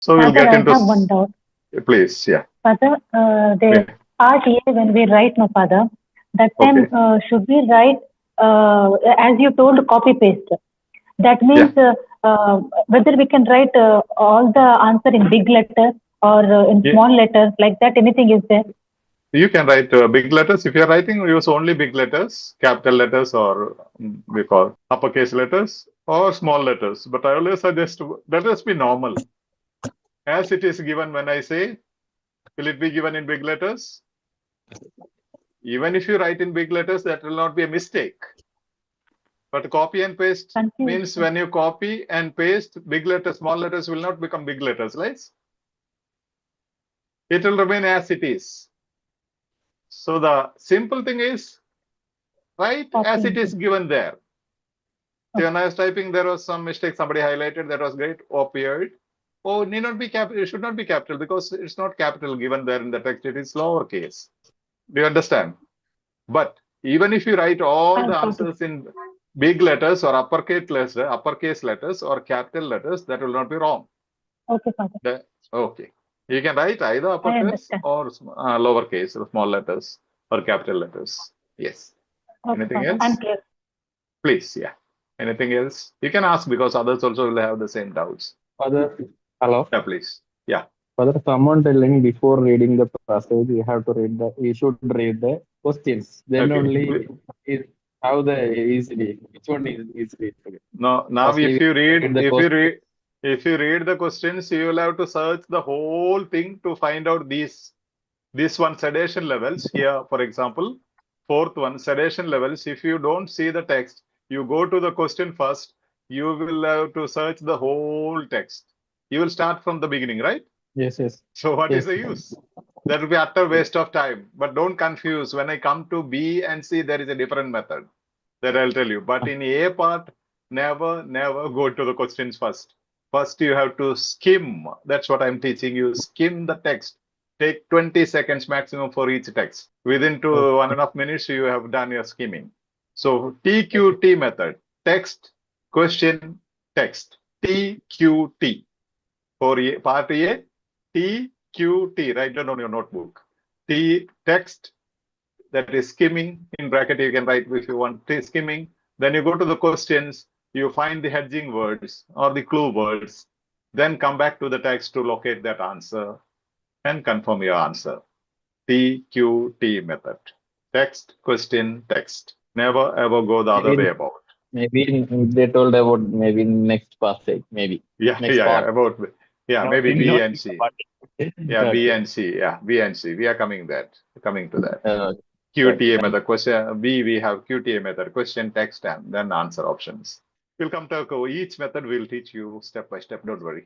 So we'll Father, get I into. have one doubt. Please, yeah. Father, the Yeah. part A, when we write, no, Father, that time Okay. should we write, as you told, copy paste? That Yeah. means whether we can write all the answer in big letters or in Yeah. small letters, like that, anything is there? You can write big letters. If you're writing, use only big letters, capital letters, or we call uppercase letters, or small letters. But I always suggest let us be normal. As it is given when I say, will it be given in big letters? Even if you write in big letters, that will not be a mistake. But copy and paste Confused. means when you copy and paste, big letters, small letters will not become big letters, right? It will remain as it is. So the simple thing is, write as Copy it and is paste. given there. So Okay. when I was typing, there was some mistake. Somebody highlighted. That was great. Appeared. Oh, need not be capital. It should not be capital because it's not capital given there in the text. It is lowercase. Do you understand? But even if you write all I the got it. answers in big letters or uppercase letters or capital letters, that will not be wrong. Okay, Father. Okay. You can write either I uppercase understand. or lowercase or small letters or capital letters. Yes. Okay, Anything Father. I'm else? clear. Please, yeah. Anything else? You can ask because others also will have the same doubts. Father, hello. Yeah, please. Yeah. Father, someone telling before reading the passage, you have to read the, you should read the questions. Then Okay. only is how the easily, which one is easily. Now Firstly, if we you read, the question. if you read the questions, you will have to search the whole thing to find out this one sedation levels here, for example, fourth one sedation levels. If you don't see the text, you go to the question first, you will have to search the whole text. You will start from the beginning, right? Yes, yes. So what is Yes. the use? That will be utter waste of time. But don't confuse. When I come to B and C, there is a different method that I'll tell you. But in A part, never go to the questions first. First, you have to skim. That's what I'm teaching you. Skim the text. Take 20 seconds maximum for each text. Within Okay. 1.5 minutes, you have done your skimming. So TQT method. Text, question, text. TQT. For part A, TQT. Write down on your notebook. T text, that is skimming. In bracket, you can write if you want skimming. Then you go to the questions, you find the hedging words or the clue words, then come back to the text to locate that answer and confirm your answer. TQT method. Text, question, text. Never ever go the other way about. Maybe they told about maybe next passage, maybe. Yeah, Next yeah, part. about maybe B Not and C. part. Yeah, B Okay. and C. Yeah, B and C. We are coming to that. Okay. QTA Thank method question. B, we have QTA method, question, text, and then answer options. We'll come to each method. We'll teach you step by step. Don't worry.